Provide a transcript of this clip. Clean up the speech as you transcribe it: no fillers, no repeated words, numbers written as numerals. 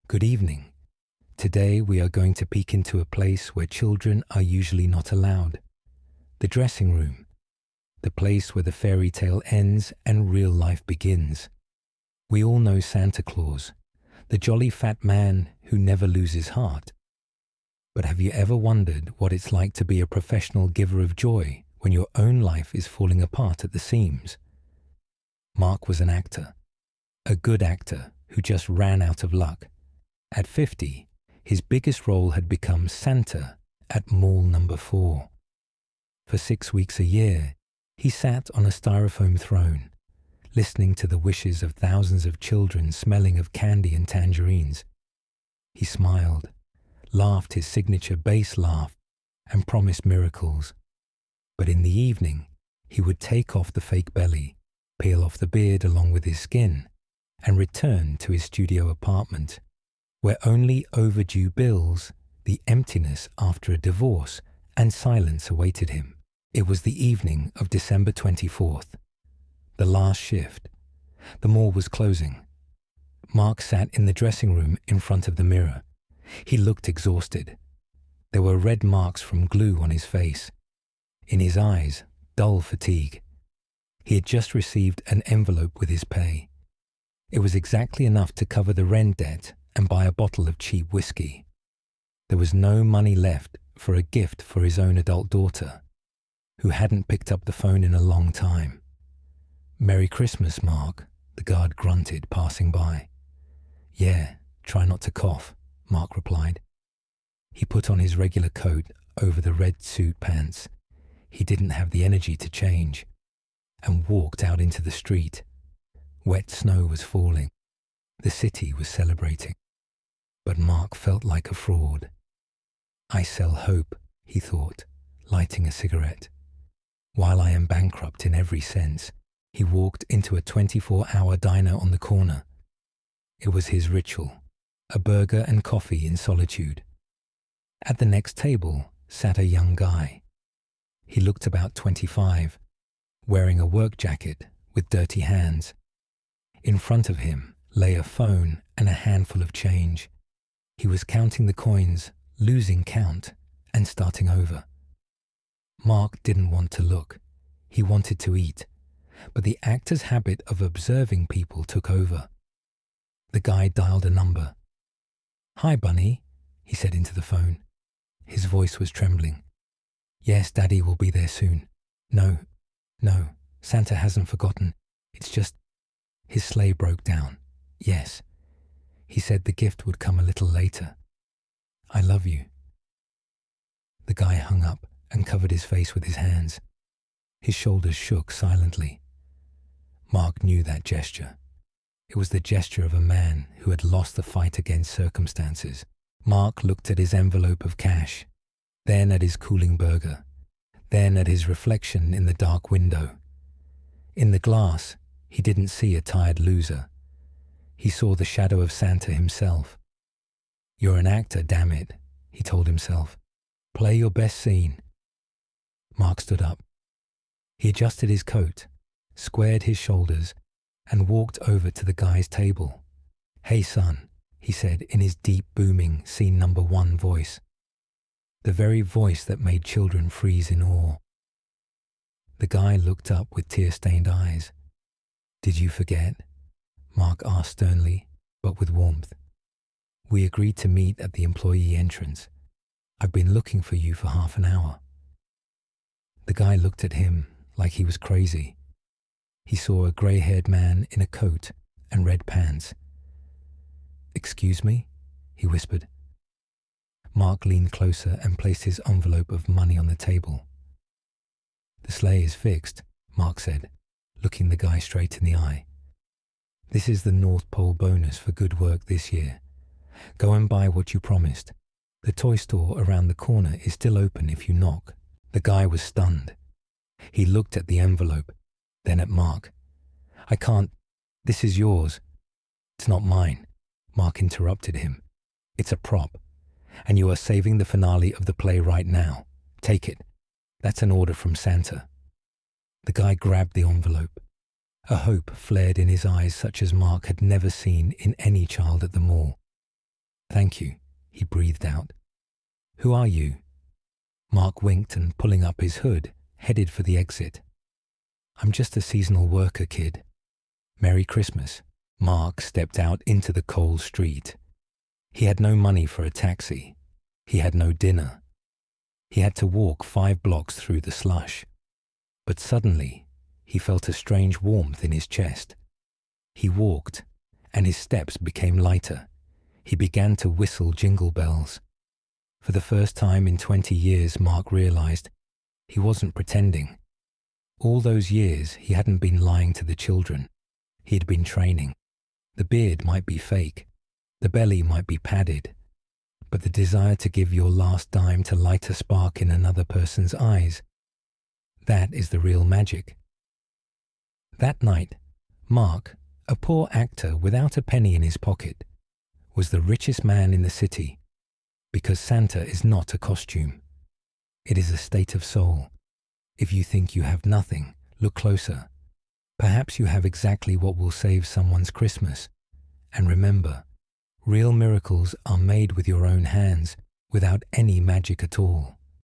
Good evening. Today we are going to peek into a place where children are usually not allowed. The dressing room. The place where the fairy tale ends and real life begins. We all know Santa Claus, the jolly fat man who never loses heart. But have you ever wondered what it's like to be a professional giver of joy when your own life is falling apart at the seams? Mark was an actor, a good actor who just ran out of luck. At 50, his biggest role had become Santa at Mall Number 4. For 6 weeks a year, he sat on a styrofoam throne, listening to the wishes of thousands of children smelling of candy and tangerines. He smiled, laughed his signature bass laugh, and promised miracles. But in the evening, he would take off the fake belly, peel off the beard along with his skin, and return to his studio apartment, where only overdue bills, the emptiness after a divorce, and silence awaited him. It was the evening of December 24th, the last shift. The mall was closing. Mark sat in the dressing room in front of the mirror. He looked exhausted. There were red marks from glue on his face. In his eyes, dull fatigue. He had just received an envelope with his pay. It was exactly enough to cover the rent debt and buy a bottle of cheap whiskey. There was no money left for a gift for his own adult daughter, who hadn't picked up the phone in a long time. "Merry Christmas, Mark," the guard grunted, passing by. "Yeah, try not to cough," Mark replied. He put on his regular coat over the red suit pants. He didn't have the energy to change, and walked out into the street. Wet snow was falling. The city was celebrating. But Mark felt like a fraud. "I sell hope," he thought, lighting a cigarette. "While I am bankrupt in every sense," he walked into a 24-hour diner on the corner. It was his ritual, a burger and coffee in solitude. At the next table sat a young guy. He looked about 25, wearing a work jacket with dirty hands. In front of him lay a phone and a handful of change. He was counting the coins, losing count, and starting over. Mark didn't want to look. He wanted to eat, but the actor's habit of observing people took over. The guy dialed a number. "Hi, Bunny," he said into the phone. His voice was trembling. "Yes, Daddy will be there soon. No, Santa hasn't forgotten. It's just..." His sleigh broke down. "Yes." He said the gift would come a little later. "I love you." The guy hung up and covered his face with his hands. His shoulders shook silently. Mark knew that gesture. It was the gesture of a man who had lost the fight against circumstances. Mark looked at his envelope of cash, then at his cooling burger, then at his reflection in the dark window. In the glass, he didn't see a tired loser. He saw the shadow of Santa himself. "You're an actor, damn it," he told himself. "Play your best scene." Mark stood up. He adjusted his coat, squared his shoulders, and walked over to the guy's table. "Hey, son," he said in his deep, booming, scene number 1 voice. The very voice that made children freeze in awe. The guy looked up with tear-stained eyes. "Did you forget?" Mark asked sternly, but with warmth. "We agreed to meet at the employee entrance. I've been looking for you for half an hour." The guy looked at him like he was crazy. He saw a grey-haired man in a coat and red pants. "Excuse me?" he whispered. Mark leaned closer and placed his envelope of money on the table. "The sleigh is fixed," Mark said, looking the guy straight in the eye. "This is the North Pole bonus for good work this year. Go and buy what you promised. The toy store around the corner is still open if you knock." The guy was stunned. He looked at the envelope, then at Mark. "I can't. This is yours." "It's not mine," Mark interrupted him. "It's a prop, and you are saving the finale of the play right now. Take it. That's an order from Santa." The guy grabbed the envelope. A hope flared in his eyes such as Mark had never seen in any child at the mall. "Thank you," he breathed out. "Who are you?" Mark winked and, pulling up his hood, headed for the exit. "I'm just a seasonal worker, kid. Merry Christmas." Mark stepped out into the cold street. He had no money for a taxi. He had no dinner. He had to walk 5 blocks through the slush. But suddenly, he felt a strange warmth in his chest. He walked, and his steps became lighter. He began to whistle jingle bells. For the first time in 20 years, Mark realized he wasn't pretending. All those years, he hadn't been lying to the children. He had been training. The beard might be fake. The belly might be padded. But the desire to give your last dime to light a spark in another person's eyes, that is the real magic. That night, Mark, a poor actor without a penny in his pocket, was the richest man in the city, because Santa is not a costume. It is a state of soul. If you think you have nothing, look closer. Perhaps you have exactly what will save someone's Christmas. And remember, real miracles are made with your own hands, without any magic at all.